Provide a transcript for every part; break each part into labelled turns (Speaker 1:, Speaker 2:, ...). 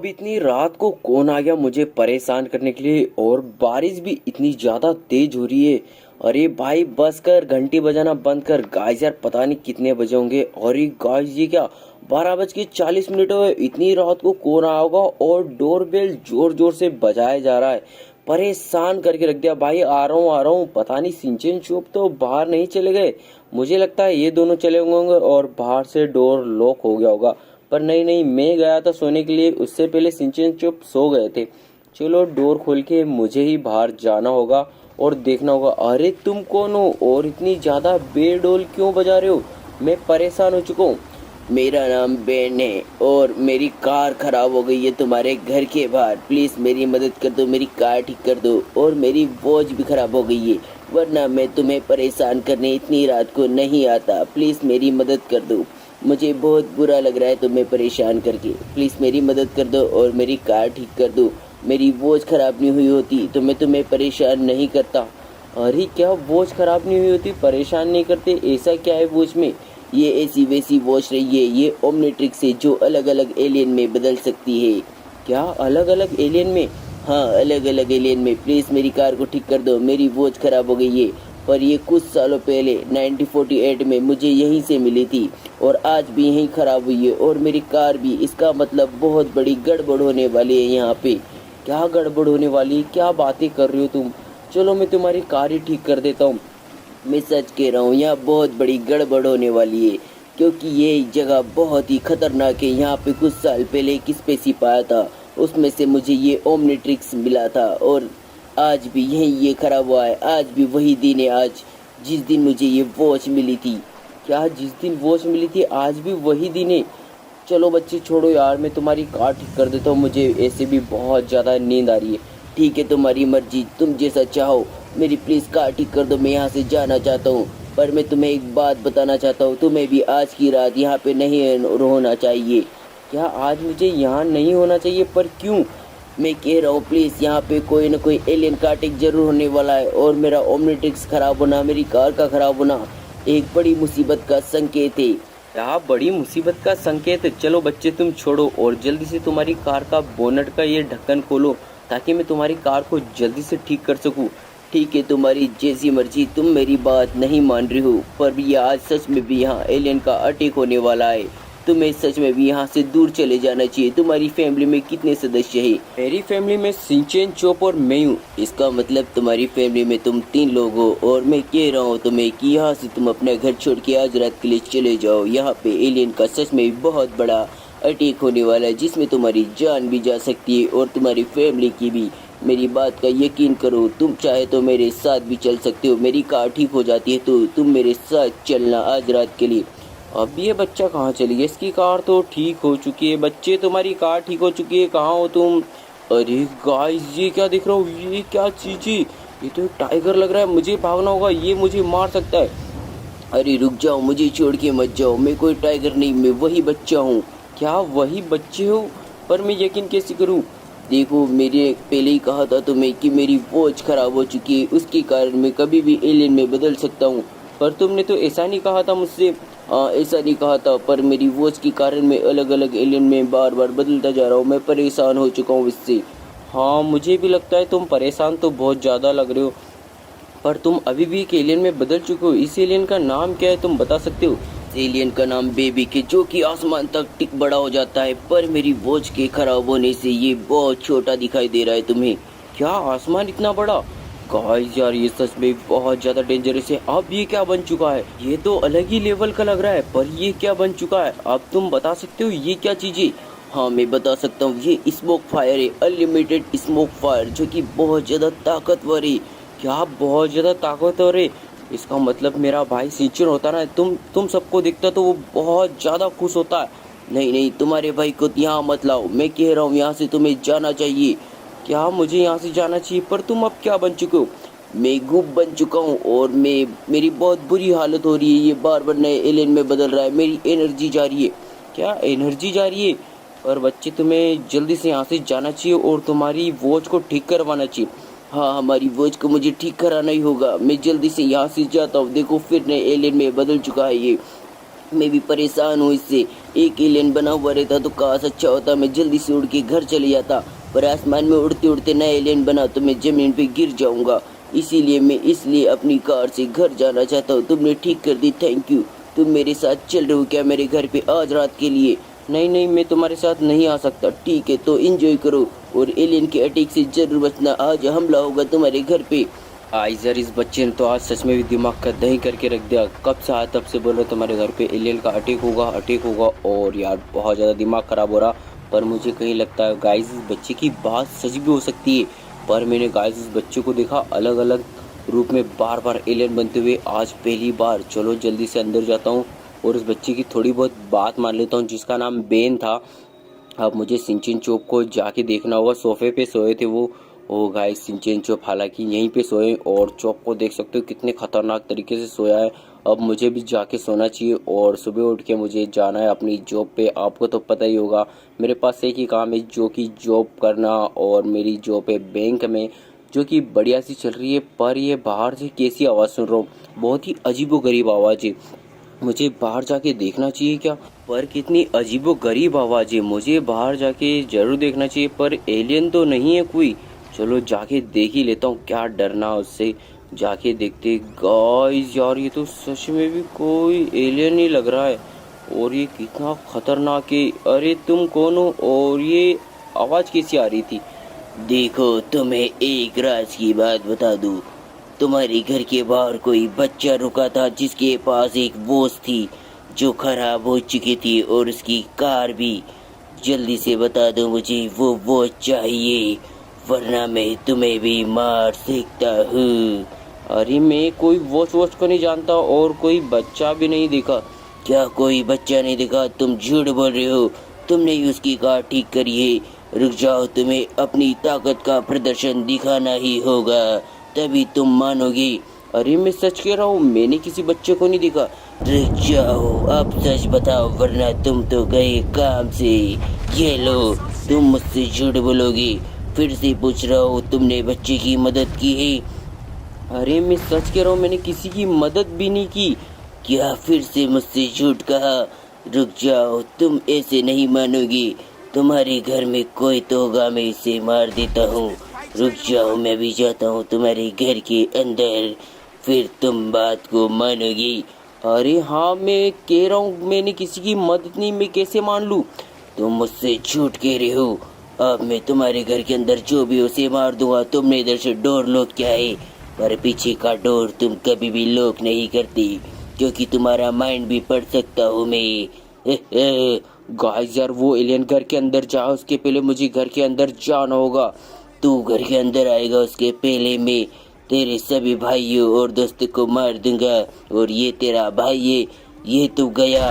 Speaker 1: अब इतनी रात को कौन आ गया मुझे परेशान करने के लिए, और बारिश भी इतनी ज्यादा तेज हो रही है। अरे भाई बस कर, घंटी बजाना बंद कर गाइस यार, पता नहीं कितने बजे होंगे। और ये गाइस ये क्या 12:40 हुए, इतनी रात को कौन आया होगा। और डोरबेल जोर जोर से बजाया जा रहा है, परेशान करके रख दिया। भाई आ रहा हूँ आ रहा हूँ। पता नहीं सिंचन चुप तो बाहर नहीं चले गए, मुझे लगता है ये दोनों चले होंगे और बाहर से डोर लॉक हो गया होगा। पर नहीं नहीं, मैं गया था सोने के लिए, उससे पहले सिंचन चुप सो गए थे। चलो डोर खोल के मुझे ही बाहर जाना होगा और देखना होगा। अरे तुम कौन हो और इतनी ज्यादा बेडोल क्यों बजा रहे हो, मैं परेशान हो चुका हूँ। मेरा नाम बेन है और मेरी कार खराब हो गई है तुम्हारे घर के बाहर, प्लीज मेरी मदद कर दो, मेरी कार ठीक कर दो। और मेरी वॉच भी खराब हो गई है, वरना मैं तुम्हें परेशान करने इतनी रात को नहीं आता, प्लीज मेरी मदद कर दो। मुझे बहुत बुरा लग रहा है तुम्हें परेशान करके, प्लीज मेरी मदद कर दो और मेरी कार ठीक कर दो। मेरी वॉच खराब नहीं हुई होती तो मैं तुम्हें परेशान नहीं करता। अरे क्या वॉच खराब नहीं हुई होती परेशान नहीं करते, ऐसा क्या है वॉच में। ये ऐसी वैसी वॉच रही है, ये ओमनीट्रिक्स है जो अलग अलग एलियन में बदल सकती है। क्या अलग अलग एलियन में? हाँ अलग अलग एलियन में। प्लीज मेरी कार को ठीक कर दो, मेरी वॉच खराब हो गई है। पर ये कुछ सालों पहले 1948 में मुझे यहीं से मिली थी और आज भी यहीं खराब हुई है, और मेरी कार भी। इसका मतलब बहुत बड़ी गड़बड़ होने वाली है यहाँ पे। क्या गड़बड़ होने वाली है, क्या बातें कर रही हो तुम। चलो मैं तुम्हारी कार ही ठीक कर देता हूँ। मैं सच कह रहा हूँ, यहाँ बहुत बड़ी गड़बड़ होने वाली है, क्योंकि ये जगह बहुत ही खतरनाक है। यहाँ पे कुछ साल पहले एक स्पेसशिप आया था, उसमें से मुझे ये ओमनीट्रिक्स मिला था और आज भी यही ये खराब हुआ है। आज भी वही दिन है, आज जिस दिन मुझे ये वॉच मिली थी। क्या जिस दिन वॉच मिली थी आज भी वही दिन है? चलो बच्चे छोड़ो यार, मैं तुम्हारी कार ठीक कर देता हूँ, मुझे ऐसे भी बहुत ज़्यादा नींद आ रही है। ठीक है तुम्हारी मर्जी, तुम जैसा चाहो। मेरी प्लीज़ कार ठीक कर दो, मैं यहाँ से जाना चाहता हूँ। पर मैं तुम्हें एक बात बताना चाहता हूँ, तुम्हें भी आज की रात यहाँ पे नहीं होना चाहिए। क्या आज मुझे यहाँ नहीं होना चाहिए? पर क्यों? मैं कह रहा हूँ प्लीज़, यहाँ पे कोई ना कोई एलियन का अटैक जरूर होने वाला है, और मेरा ओमनीट्रिक्स खराब होना, मेरी कार का खराब होना एक बड़ी मुसीबत का संकेत है। क्या बड़ी मुसीबत का संकेत है? चलो बच्चे तुम छोड़ो और जल्दी से तुम्हारी कार का बोनट का ये ढक्कन खोलो, ताकि मैं तुम्हारी कार को जल्दी से ठीक कर सकूं। ठीक है तुम्हारी जैसी मर्जी, तुम मेरी बात नहीं मान रही हो, पर भी आज सच में भी यहाँ एलियन का अटैक होने वाला है। तुम्हें सच में भी यहाँ से दूर चले जाना चाहिए। तुम्हारी फैमिली में कितने सदस्य हैं? मेरी फैमिली में सिंचन, चोप और मैं हूँ। इसका मतलब तुम्हारी फैमिली में तुम 3 लोग हो, और मैं कह रहा हूँ तुम्हें कि यहाँ से तुम अपना घर छोड़ के आज रात के लिए चले जाओ। यहाँ पे एलियन का सच में बहुत बड़ा अटैक होने वाला है, जिसमें तुम्हारी जान भी जा सकती है और तुम्हारी फैमिली की भी। मेरी बात का यकीन करो, तुम चाहे तो मेरे साथ भी चल सकते हो। मेरी कार ठीक हो जाती है तो तुम मेरे साथ चलना आज रात के लिए। अब ये बच्चा कहाँ चली गई? इसकी कार तो ठीक हो चुकी है। बच्चे तुम्हारी कार ठीक हो चुकी है, कहाँ हो तुम? अरे गाइस ये क्या देख रहा हूँ, ये क्या चीज है? ये तो टाइगर लग रहा है, मुझे भागना होगा, ये मुझे मार सकता है। अरे रुक जाओ, मुझे छोड़ के मत जाओ, मैं कोई टाइगर नहीं, मैं वही बच्चा हूँ। क्या वही बच्चे हो? पर मैं यकीन कैसे करूँ? देखो मेरे पहले ही कहा था तुम्हें कि मेरी वॉच खराब हो चुकी है, उसके कारण मैं कभी भी एलियन में बदल सकता हूँ। पर तुमने तो ऐसा नहीं कहा था मुझसे। हाँ ऐसा नहीं कहा था, पर मेरी वॉच के कारण मैं अलग अलग एलियन में बार बार बदलता जा रहा हूँ। मैं परेशान हो चुका हूँ इससे। हाँ मुझे भी लगता है तुम परेशान तो बहुत ज़्यादा लग रहे हो, पर तुम अभी भी एक एलियन में बदल चुके हो। इस एलियन का नाम क्या है, तुम बता सकते हो? एलियन का नाम बेबी के, जो कि आसमान तक टिक बड़ा हो जाता है, पर मेरी वॉच के खराब होने से ये बहुत छोटा दिखाई दे रहा है तुम्हें। क्या आसमान इतना बड़ा? गाइस यार ये सच में बहुत ज्यादा डेंजरस है। अब ये क्या बन चुका है? ये तो अलग ही लेवल का लग रहा है, पर ये क्या बन चुका है? अब तुम बता सकते हो ये क्या चीज है? हाँ मैं बता सकता हूँ, ये स्मोक फायर है, अनलिमिटेड स्मोक फायर, जो कि बहुत ज्यादा ताकतवर है। क्या बहुत ज्यादा ताकतवर है? इसका मतलब मेरा भाई सिंचन होता ना, तुम सबको दिखता तो वो बहुत ज्यादा खुश होता है। नहीं नहीं, तुम्हारे भाई को यहाँ मत लाओ, मैं कह रहा हूँ यहाँ से तुम्हें जाना चाहिए। क्या मुझे यहाँ से जाना चाहिए? पर तुम अब क्या बन चुके हो? मैं गुप बन चुका हूँ और मेरी बहुत बुरी हालत हो रही है। ये बार बार नए एलियन में बदल रहा है, मेरी एनर्जी जा रही है। क्या एनर्जी जा रही है? और बच्चे तुम्हें जल्दी से यहाँ से जाना चाहिए और तुम्हारी वॉच को ठीक करवाना चाहिए। हाँ हमारी वॉच को मुझे ठीक कराना ही होगा। मैं जल्दी से यहाँ से जाता हूँ। देखो फिर नए एलियन में बदल चुका है ये। मैं भी परेशान हूँ इससे। एक एलियन बना हुआ रहता तो काश अच्छा होता, मैं जल्दी से उड़ के घर चले जाता। पर आसमान में उड़ते उड़ते नया एलियन बना तो मैं जमीन पे गिर जाऊंगा। इसीलिए मैं इसलिए अपनी कार से घर जाना चाहता हूँ। तुमने ठीक कर दी, थैंक यू। तुम मेरे साथ चल रहे हो क्या मेरे घर पे आज रात के लिए? नहीं नहीं, मैं तुम्हारे साथ नहीं आ सकता। ठीक है तो एंजॉय करो और एलियन के अटैक से जरूर बचना। आज हमला होगा तुम्हारे घर पे। आइजर, इस बच्चे ने तो आज सच में भी दिमाग का दही करके रख दिया। कब से आया तब से बोल रहे तुम्हारे घर पे एलियन का अटैक होगा अटैक होगा, और यार बहुत ज़्यादा दिमाग ख़राब हो रहा। पर मुझे कहीं लगता है गाइस इस बच्चे की बात सच भी हो सकती है। पर मैंने गाइस इस बच्चे को देखा अलग अलग रूप में बार बार एलियन बनते हुए आज पहली बार। चलो जल्दी से अंदर जाता हूँ और उस बच्चे की थोड़ी बहुत बात मान लेता हूँ जिसका नाम बेन था। अब मुझे सिंचन चोप को जाके देखना होगा। सोफे पे सोए थे वो। ओ गाइस, सिंचन चोप हालांकि यहीं पे सोए और चोप को देख सकते हो कितने खतरनाक तरीके से सोया है। अब मुझे भी जाके सोना चाहिए और सुबह उठ के मुझे जाना है अपनी जॉब पे। आपको तो पता ही होगा मेरे पास एक ही काम है जो कि जॉब करना, और मेरी जॉब है बैंक में जो कि बढ़िया सी चल रही है। पर ये बाहर से कैसी आवाज़ सुन रहा हूँ, बहुत ही अजीबोगरीब आवाज़ है। मुझे बाहर जाके देखना चाहिए क्या? पर कितनी अजीबोगरीब आवाज़ है, मुझे बाहर जाके जरूर देखना चाहिए। पर एलियन तो नहीं है कोई। चलो जाके देख ही लेता हूँ, क्या डरना उससे। जाके देखते। गाइस यार ये तो सच में भी कोई एलियन ही लग रहा है, और ये कितना खतरनाक है। अरे तुम कौन हो और ये आवाज़ कैसी आ रही थी? देखो तुम्हें एक राज की बात बता दूं। तुम्हारे घर के बाहर कोई बच्चा रुका था जिसके पास एक वॉच थी जो खराब हो चुकी थी, और उसकी कार भी। जल्दी से बता दो मुझे वो वॉच चाहिए, वरना मैं तुम्हें भी मार सकता हूँ। अरे मैं कोई वॉच वॉच को नहीं जानता और कोई बच्चा भी नहीं देखा। क्या कोई बच्चा नहीं देखा? तुम झूठ बोल रहे हो। तुमने ही उसकी कार ठीक करी है। रुक जाओ, तुम्हें अपनी ताकत का प्रदर्शन दिखाना ही होगा, तभी तुम मानोगे। अरे मैं सच कह रहा हूँ, मैंने किसी बच्चे को नहीं देखा। रुक जाओ, अब सच बताओ वरना तुम तो गए काम से। ये लो, तुम मुझसे झूठ बोलोगे। फिर से पूछ रहा हूँ, तुमने बच्चे की मदद की है? अरे मैं सच कह रहा हूँ, मैंने किसी की मदद भी नहीं की। क्या फिर से मुझसे झूठ कहा? रुक जाओ, तुम ऐसे नहीं मानोगे। तुम्हारे घर में कोई तो होगा, मैं इसे मार देता हूँ। रुक जाओ, मैं भी जाता हूँ तुम्हारे घर के अंदर, फिर तुम बात को मानोगी। अरे हाँ, मैं कह रहा हूँ मैंने किसी की मदद नहीं, मैं कैसे मान लूँ? तुम मुझसे झूठ कह रहे हो। अब मैं तुम्हारे घर के अंदर जो भी उसे मार दूंगा। तुमने इधर से डोर लॉक किया है, पर पीछे का डोर तुम कभी भी लॉक नहीं करती, क्योंकि तुम्हारा माइंड भी पढ़ सकता हूँ मैं। गाइस यार, वो एलियन घर के अंदर जा, उसके पहले मुझे घर के अंदर जाना होगा। तू घर के अंदर आएगा उसके पहले मैं तेरे सभी भाइयों और दोस्तों को मार दूंगा। और ये तेरा भाई है, ये तू गया।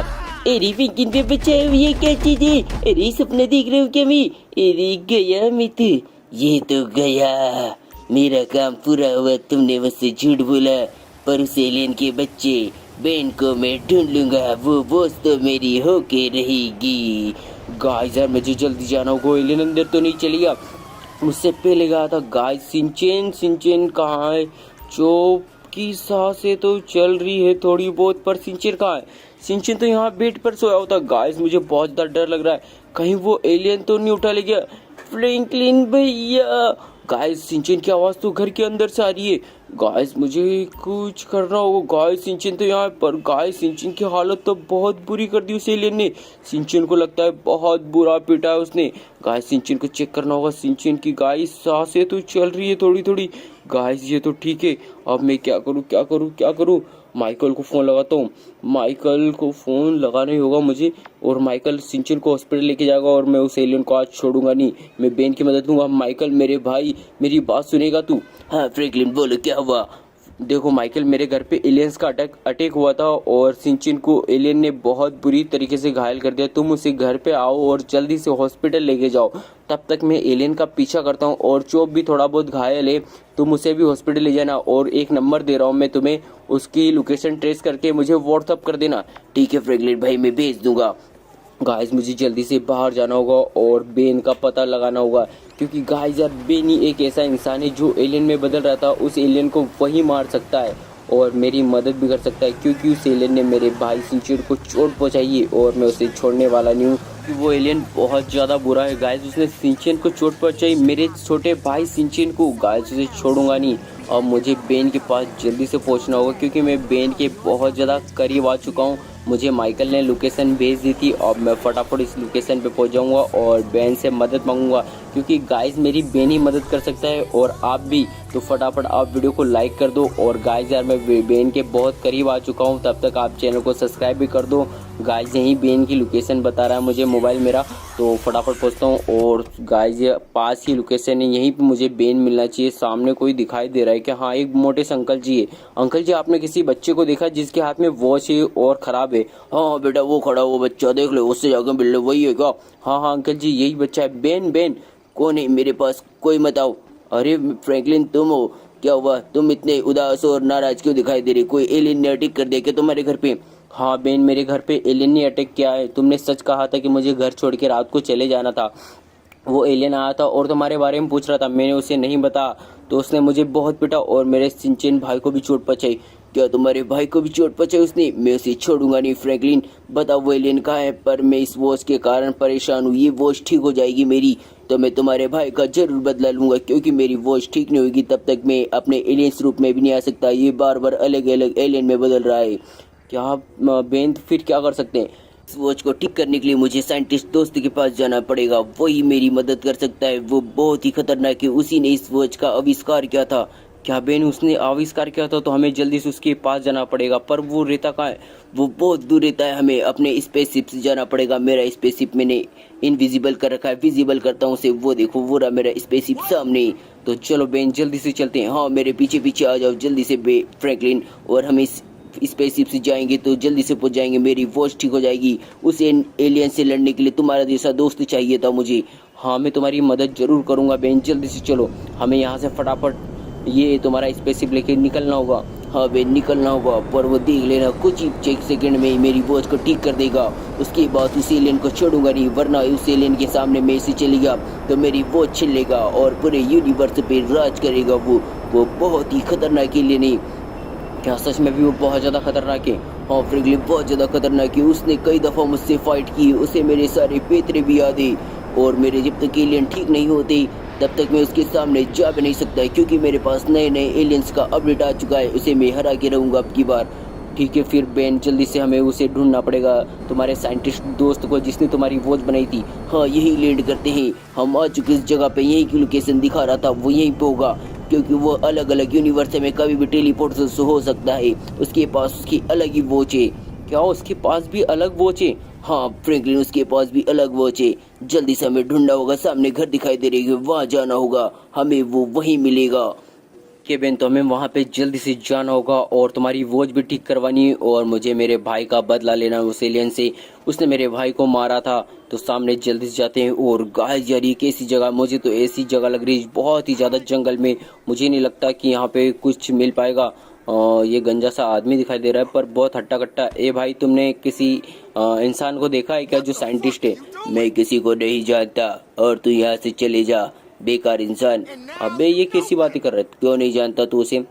Speaker 1: अरे फिंकिन पे बचाओ, ये क्या चीज है? अरे सपना देख रहे हो क्या मैं? अरे गया मैं तो, ये तो गया। मेरा काम पूरा हुआ। तुमने मुझसे झूठ बोला, पर उस एलियन के बच्चे बेन को मैं ढूंढ लूंगा। वो बोझ तो मेरी होके रहेगी। गाइस यार, मुझे जल्दी जाना होगा। एलियन अंदर तो नहीं चलेगा, मुझसे पहले गया था। गाइस सिंचेन, सिंचेन कहाँ है? चोप की सांसें तो चल रही है थोड़ी बहुत, पर सिंचेन कहाँ है? सिंचेन तो यहाँ बेड पर सोया होता। गाइस मुझे बहुत ज़्यादा डर लग रहा है, कहीं वो एलियन तो नहीं उठा ले गया। फ्रैंकलिन भैया। गाइस सिंचेन की आवाज़ तो घर के अंदर से आ रही है। गाइस मुझे कुछ करना होगा। गाइस सिंचेन तो यहाँ पर। गाइस सिंचेन की हालत तो बहुत बुरी कर दी उस एलियन ने। सिंचेन को लगता है बहुत बुरा पीटा है उसने। गाइस सिंचेन को चेक करना होगा। सिंचेन की गाइस सांसें तो चल रही है थोड़ी थोड़ी। गाइस ये तो ठीक है। अब मैं क्या करूँ क्या करूँ क्या करूँ? माइकल को फ़ोन लगाता हूँ। माइकल को फ़ोन लगाना ही होगा मुझे, और माइकल सिंचन को हॉस्पिटल लेके जाएगा, और मैं उस एलियन को आज छोड़ूंगा नहीं। मैं बेन की मदद लूंगा। माइकल मेरे भाई, मेरी बात सुनेगा तू? हाँ फ्रैंकलिन बोलो, क्या हुआ? देखो माइकल, मेरे घर पे एलियंस का अटैक हुआ था, और सिंचन को एलियन ने बहुत बुरी तरीके से घायल कर दिया। तुम उसे घर पे आओ और जल्दी से हॉस्पिटल लेके जाओ। तब तक मैं एलियन का पीछा करता हूँ। और चोप भी थोड़ा बहुत घायल है, तुम उसे भी हॉस्पिटल ले जाना। और एक नंबर दे रहा हूँ मैं तुम्हें, उसकी लोकेशन ट्रेस करके मुझे व्हाट्सअप कर देना। ठीक है फ्रैंकलिन भाई, मैं भेज दूंगा। गाइस मुझे जल्दी से बाहर जाना होगा और बेन का पता लगाना होगा, क्योंकि गाइस यार बेन ही एक ऐसा इंसान है जो एलियन में बदल रहा था। उस एलियन को वही मार सकता है, और मेरी मदद भी कर सकता है, क्योंकि उस एलियन ने मेरे भाई शिनचैन को चोट पहुंचाई है और मैं उसे छोड़ने वाला नहीं हूँ। कि वो एलियन बहुत ज़्यादा बुरा है गाइस, उसने शिनचैन को चोट पहुंचाई, मेरे छोटे भाई शिनचैन को। गाइस उसे छोड़ूंगा नहीं। अब मुझे बेन के पास जल्दी से पहुंचना होगा, क्योंकि मैं बेन के बहुत ज़्यादा करीब आ चुका हूँ। मुझे माइकल ने लोकेशन भेज दी थी। अब मैं फटाफट इस लोकेशन पे पहुंच जाऊंगा और बेन से मदद मांगूंगा, क्योंकि गाइस मेरी बेन ही मदद कर सकता है और आप भी। तो फटाफट आप वीडियो को लाइक कर दो। और गाइस यार मैं बेन के बहुत करीब आ चुका हूँ, तब तक आप चैनल को सब्सक्राइब भी कर दो। गाइस यहीं बेन की लोकेशन बता रहा है मुझे मोबाइल मेरा, तो फटाफट पहुँचता हूँ। और गाइस ये पास ही लोकेशन है, यहीं पे मुझे बेन मिलना चाहिए। सामने कोई दिखाई दे रहा है कि हाँ, एक मोटे से अंकल जी है। अंकल जी, आपने किसी बच्चे को देखा जिसके हाथ में वॉच है और खराब है? हाँ बेटा, वो खड़ा वो बच्चा देख लो, उससे जाकर मिल लो, वही है क्या? हाँ हाँ अंकल जी, यही बच्चा है। बेन बेन कौन है मेरे पास? कोई मत आओ। अरे फ्रैंकलिन, तुम हो? क्या हुआ, तुम इतने उदास और नाराज क्यों दिखाई दे रहे? कोई एलियन ने अटैक कर दिया क्या तुम्हारे घर पे? हाँ बेन, मेरे घर पे एलियन ने अटैक किया है। तुमने सच कहा था कि मुझे घर छोड़ के रात को चले जाना था। वो एलियन आया था और तुम्हारे बारे में पूछ रहा था, मैंने उसे नहीं बताया तो उसने मुझे बहुत पिटा और मेरे शिनचैन भाई को भी चोट पहुंचाई। क्या तुम्हारे भाई को भी चोट पहुंचाई उसने? मैं उसे छोड़ूंगा नहीं फ्रैंकलिन। बताओ वो एलियन कहाँ है? पर मैं इस वॉच के कारण परेशान हूँ। ये वॉच ठीक हो जाएगी मेरी तो मैं तुम्हारे भाई का जरूर बदला लूंगा, क्योंकि मेरी वॉच ठीक नहीं होगी तब तक मैं अपने एलियंस रूप में भी नहीं आ सकता। ये बार बार अलग अलग एलियन में बदल रहा है। क्या बेन, फिर क्या कर सकते हैं? इस वॉच को ठीक करने के लिए मुझे साइंटिस्ट दोस्त के पास जाना पड़ेगा, वही मेरी मदद कर सकता है। वो बहुत ही खतरनाक है, उसी ने इस वॉच का आविष्कार किया था। क्या बेन, उसने आविष्कार किया था? तो हमें जल्दी से उसके पास जाना पड़ेगा। पर वो रहता कहाँ है? वो बहुत दूर रहता है, हमें अपने स्पेसशिप से जाना पड़ेगा। मेरा स्पेसशिप मैंने इनविजिबल कर रखा है, विजिबल करता हूँ उसे। वो देखो, वो रहा मेरा स्पेसशिप सामने। तो चलो बेन, जल्दी से चलते हैं। हाँ, मेरे पीछे पीछे आ जाओ जल्दी से फ्रैंकलिन। और हम इस स्पेसशिप से जाएंगे तो जल्दी से पहुंच जाएंगे, मेरी वॉच ठीक हो जाएगी। उस एलियन से लड़ने के लिए तुम्हारा जैसा दोस्त चाहिए था मुझे। हाँ, मैं तुम्हारी मदद जरूर करूंगा बेन, जल्दी से चलो। हमें यहाँ से फटाफट ये तुम्हारा स्पेसशिप लेके निकलना होगा। हाँ बेन, निकलना होगा, पर वो देख लेना कुछ ही एक सेकंड में ही मेरी वॉच को ठीक कर देगा। उसके बाद उस एलियन को छोड़ूंगा नहीं, वरना उस एलियन के सामने मैं इसे चली गया तो मेरी वॉच छिन लेगा और पूरे यूनिवर्स पे राज करेगा। वो बहुत ही खतरनाक एलियन है। क्या सच में भी वो बहुत ज़्यादा खतरनाक है? हाँ फ्रैंकलिन, बहुत ज़्यादा खतरनाक है। उसने कई दफ़ा मुझसे फाइट की, उसे मेरे सारे पेतरे भी याद है। और मेरे जब तक एलियन ठीक नहीं होते तब तक मैं उसके सामने जा भी नहीं सकता, क्योंकि मेरे पास नए नए एलियंस का अपडेट आ चुका है। उसे मैं हरा के रहूँगा अब की बार। ठीक है फिर बेन, जल्दी से हमें उसे ढूंढना पड़ेगा, तुम्हारे साइंटिस्ट दोस्त को जिसने तुम्हारी वॉच बनाई थी। हाँ, यही लैंड करते हैं। हम आ चुके इस जगह पे, यही की लोकेशन दिखा रहा था, वो यहीं पे होगा, क्योंकि वो अलग अलग यूनिवर्स में कभी भी टेलीपोर्ट हो सकता है। उसके पास उसकी अलग ही वॉच है। क्या उसके पास भी अलग वॉच है? हाँ फ्रैंकलिन, उसके पास भी अलग वॉच है। जल्दी से हमें ढूंढना होगा, सामने घर दिखाई दे रही है, वहाँ जाना होगा, हमें वो वहीं मिलेगा। के बेन, तो हमें वहाँ पे जल्दी से जाना होगा और तुम्हारी वॉच भी ठीक करवानी है और मुझे मेरे भाई का बदला लेना है उस एलियन से। उसने मेरे भाई को मारा था। तो सामने जल्दी से जाते हैं। और गाइस यार, ये कैसी जगह, मुझे तो ऐसी जगह लग रही है, बहुत ही ज़्यादा जंगल में। मुझे नहीं लगता कि यहाँ पे कुछ मिल पाएगा। ये गंजा सा आदमी दिखाई दे रहा है, पर बहुत हट्टा कट्टा। ए भाई, तुमने किसी इंसान को देखा है क्या जो साइंटिस्ट है? मैं किसी को नहीं जानता और तू यहाँ से चले जा, बेकार इंसान। अबे ये कैसी बातें कर रहा है? क्यों नहीं जानता तू उसे?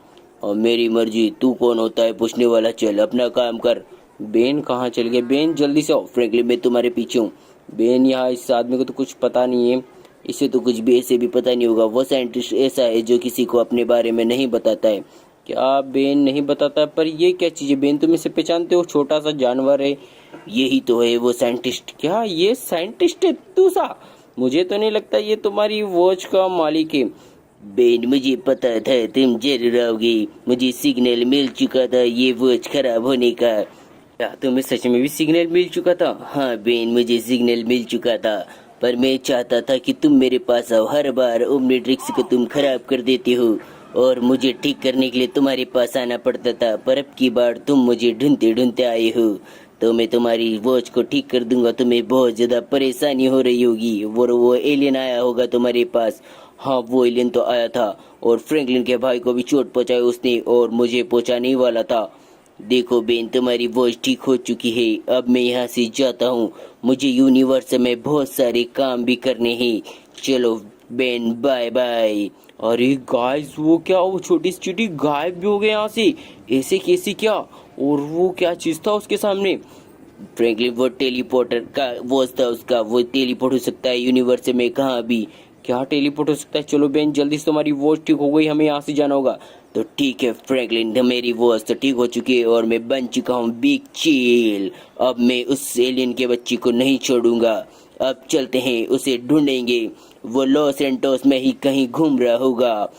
Speaker 1: और मेरी मर्जी, तू कौन होता है पूछने वाला? चल अपना काम कर। बेन कहाँ चल गए? बेन जल्दी से आओ, फ्रैंकलिन मैं तुम्हारे पीछे हूँ। बेन, यहाँ इस आदमी को तो कुछ पता नहीं है, इसे तो कुछ भी ऐसे भी पता नहीं होगा। वो साइंटिस्ट ऐसा है जो किसी को अपने बारे में नहीं बताता है। क्या बेन नहीं बताता है? पर ये क्या चीज़ है बेन, तुम इसे पहचानते हो? छोटा सा जानवर है। यही तो है वो साइंटिस्ट। क्या ये साइंटिस्ट है तू सा? मुझे तो नहीं लगता ये तुम्हारी वॉच का मालिक है। बेन, मुझे पता था तुम जरूर आओगे, मुझे सिग्नल मिल चुका था ये वॉच खराब होने का। क्या तुम्हें सच में भी सिग्नल मिल चुका था? हाँ बेन, मुझे सिग्नल मिल चुका था, पर मैं चाहता था कि तुम मेरे पास आओ। हर बार ओमनिट्रिक्स को तुम खराब कर देते हो और मुझे ठीक करने के लिए तुम्हारे पास आना पड़ता था, पर अब की बार तुम मुझे ढूंढते ढूंढते आए हो तो मैं तुम्हारी वॉच को ठीक कर दूंगा। तुम्हें बहुत ज्यादा परेशानी हो रही होगी। वो एलियन आया होगा तुम्हारे पास। हाँ, वो एलियन तो आया था और फ्रैंकलिन के भाई को भी चोट पहुंचाई उसने और मुझे पहुंचाने ही वाला था।
Speaker 2: देखो बेन, तुम्हारी वॉइस ठीक हो चुकी है। अब मैं यहाँ से जाता हूँ, मुझे यूनिवर्स में बहुत सारे काम भी करने हैं। चलो बेन, बाय बाय।
Speaker 1: अरे गाइस, वो क्या, वो छोटी सी चींटी गायब भी हो गए यहाँ से, ऐसे कैसे क्या? और वो क्या चीज था उसके सामने?
Speaker 2: फ्रैंकलिन, वो टेलीपोर्टर का वॉइस था उसका, वो टेलीपोर्ट हो सकता है यूनिवर्स में कहाँ भी।
Speaker 1: क्या टेलीपोर्ट हो सकता है? चलो बेन, जल्दी से, तुम्हारी वॉच ठीक हो गई, हमें यहाँ से जाना होगा।
Speaker 2: तो ठीक है फ्रैंकलिन, मेरी वॉइस तो ठीक हो चुकी है और मैं बन चुका हूँ बिग चील। अब मैं उस एलियन के बच्चे को नहीं छोड़ूंगा। अब चलते हैं, उसे ढूंढेंगे। वो लॉस एंटोस में ही कहीं घूम रहा होगा।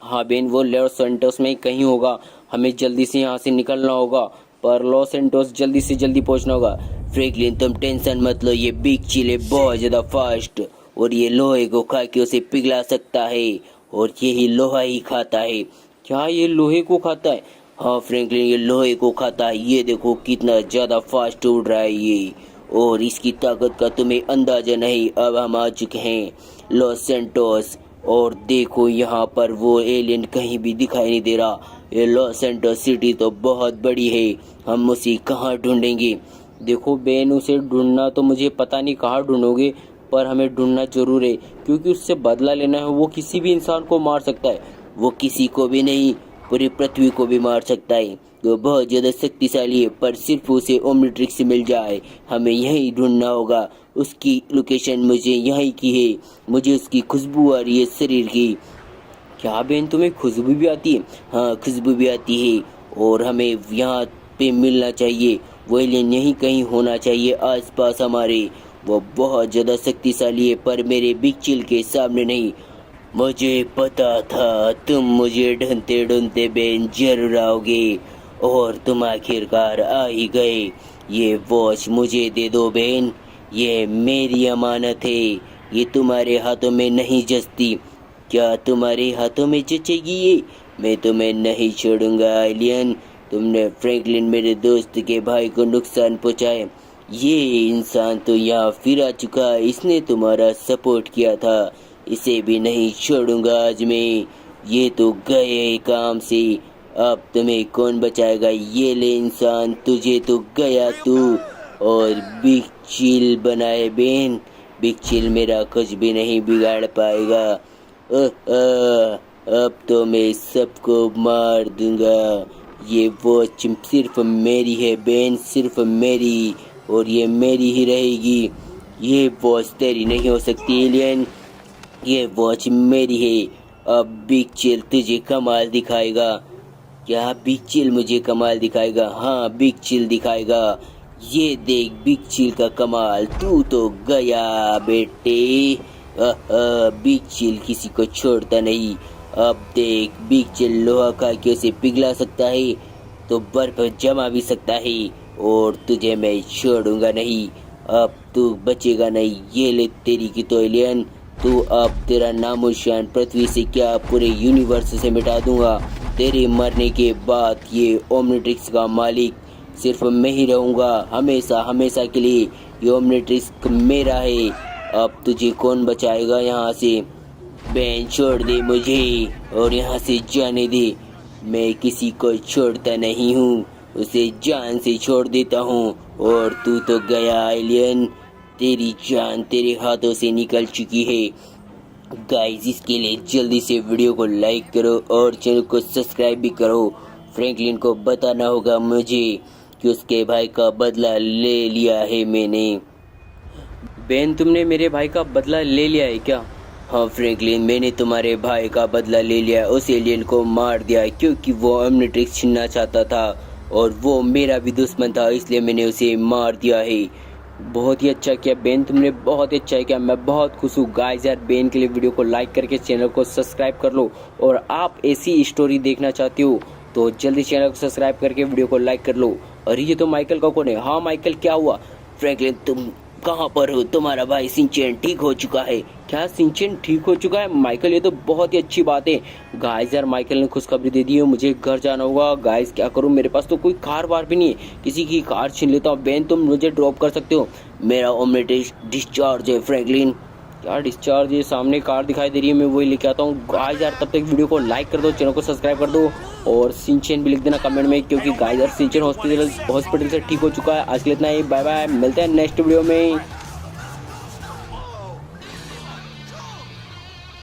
Speaker 1: हाँ बेन, वो लॉस सैंटोस में ही कहीं होगा। हमें जल्दी से यहाँ से निकलना होगा, पर लॉस सैंटोस जल्दी से जल्दी पहुँचना होगा।
Speaker 2: फ्रैंकलिन, तुम टेंशन मत लो, ये बिग चिल है बहुत ज्यादा फास्ट, और ये लोहे को खा के उसे पिघला सकता है, और यही लोहा ही खाता है।
Speaker 1: क्या ये लोहे को खाता है?
Speaker 2: हाँ फ्रैंकलिन, ये लोहे को खाता है। ये देखो कितना ज्यादा फास्ट उड़ रहा है ये, और इसकी ताकत का तुम्हें अंदाजा नहीं। अब हम आ चुके हैं लॉस सैंटोस, और देखो यहाँ पर वो एलियन कहीं भी दिखाई नहीं दे रहा। ये लॉस सैंटोस सिटी तो बहुत बड़ी है, हम उसे कहाँ ढूंढेंगे?
Speaker 1: देखो बेन, उसे ढूंढना तो मुझे पता नहीं कहाँ ढूंढोगे, पर हमें ढूंढना जरूर है, क्योंकि उससे बदला लेना है। वो किसी भी इंसान को मार सकता है।
Speaker 2: वो किसी को भी नहीं, पूरी पृथ्वी को भी मार सकता है। वो बहुत ज्यादा शक्तिशाली है, पर सिर्फ उसे ओमनिट्रिक्स मिल जाए। हमें यहीं ढूंढना होगा। उसकी लोकेशन मुझे यहीं की है, मुझे उसकी खुशबू आ रही है शरीर की।
Speaker 1: क्या बेन, तुम्हें खुशबू भी आती है?
Speaker 2: हाँ, खुशबू भी आती है, और हमें यहाँ पे मिलना चाहिए। वो एलियन यहीं कहीं होना चाहिए आसपास हमारे। वो बहुत ज्यादा शक्तिशाली है, पर मेरे बिग चिल के सामने नहीं। मुझे पता था तुम मुझे ढूंढते ढूंढते बेन जरूर आओगे, और तुम आखिरकार आ ही गए। ये वॉच मुझे दे दो बेन, ये मेरी अमानत है। ये तुम्हारे हाथों में नहीं जचती। क्या तुम्हारे हाथों में जचेगी ये? मैं तुम्हें नहीं छोड़ूंगा एलियन। तुमने फ्रैंकलिन, मेरे दोस्त के भाई को नुकसान पहुंचाया। ये इंसान तो यहाँ फिर आ चुका है, इसने तुम्हारा सपोर्ट किया था। इसे भी नहीं छोड़ूंगा आज मैं। ये तो गए काम से, अब तुम्हें कौन बचाएगा? ये ले इंसान, तुझे तो गया तू। और बिग चिल बनाए बेन, बिग चिल मेरा कुछ भी नहीं बिगाड़ पाएगा। अब तो मैं सबको मार दूंगा। ये वॉच सिर्फ मेरी है बेन, सिर्फ मेरी, और ये मेरी ही रहेगी। ये वॉच तेरी नहीं हो सकती एलियन, ये वॉच मेरी है। अब बिग चिल तुझे कमाल दिखाएगा। क्या बिग चिल मुझे कमाल दिखाएगा? हाँ, बिग चिल दिखाएगा। ये देख बिग चिल का कमाल, तू तो गया बेटे। बिग चिल किसी को छोड़ता नहीं। अब देख, बिग चिल लोहा खा के उसे पिघला सकता है, तो बर्फ जमा भी सकता है, और तुझे मैं छोड़ूंगा नहीं। अब तू बचेगा नहीं। ये ले तेरी की तो एलियन, तू अब तेरा नामोशान पृथ्वी से क्या पूरे यूनिवर्स से मिटा दूंगा। तेरे मरने के बाद ये ओमनिट्रिक्स का मालिक सिर्फ मैं ही रहूंगा, हमेशा हमेशा के लिए। ये ओमनिट्रिक्स मेरा है। अब तुझे कौन बचाएगा यहाँ से? बेन, छोड़ दे मुझे और यहाँ से जाने दे। मैं किसी को छोड़ता नहीं हूँ, उसे जान से छोड़ देता हूँ। और तू तो गया एलियन, तेरी जान तेरे हाथों से निकल चुकी है। गाइस, इसके लिए जल्दी से वीडियो को लाइक करो और चैनल को सब्सक्राइब भी करो। फ्रैंकलिन को बताना होगा मुझे कि उसके भाई का बदला ले लिया है मैंने।
Speaker 1: बेन, तुमने मेरे भाई का बदला ले लिया है क्या?
Speaker 2: हाँ फ्रैंकलिन, मैंने तुम्हारे भाई का बदला ले लिया। उस एलियन को मार दिया, क्योंकि वो ओमनिट्रिक्स छीनना चाहता था, और वो मेरा भी दुश्मन था, इसलिए मैंने उसे मार दिया है।
Speaker 1: बहुत ही अच्छा किया बेन, तुमने बहुत ही अच्छा किया। मैं बहुत खुश हूँ। गाइस यार, बेन के लिए वीडियो को लाइक करके चैनल को सब्सक्राइब कर लो, और आप ऐसी स्टोरी देखना चाहते हो तो जल्दी चैनल को सब्सक्राइब करके वीडियो को लाइक कर लो। और ये तो माइकल का कौन है? हाँ माइकल, क्या हुआ?
Speaker 2: फ्रैंकलिन, तुम कहाँ पर हो? तुम्हारा भाई सिंचेन ठीक हो चुका है।
Speaker 1: क्या सिंचन ठीक हो चुका है? माइकल, ये तो बहुत ही अच्छी बात है। गाइस यार, माइकल ने खुशखबरी दे दी है, मुझे घर जाना होगा। गाइस क्या करूं, मेरे पास तो कोई कार वार भी नहीं है, किसी की कार छीन लेता हूँ। बेन, तुम मुझे ड्रॉप कर सकते हो?
Speaker 2: मेरा ओमनिट्रिक्स डिस्चार्ज है फ्रैंकलिन।
Speaker 1: यार डिस्चार्ज, ये सामने कार दिखाई दे रही है, मैं वही लेके आता हूँ गाइस यार। तब तक वीडियो को लाइक कर दो, चैनल को सब्सक्राइब कर दो और सिंचन भी लिख देना कमेंट में, क्योंकि गाइस यार सिंचन हॉस्पिटल से ठीक हो चुका है। आज के लिए इतना ही, बाय बाय, मिलते हैं नेक्स्ट वीडियो में।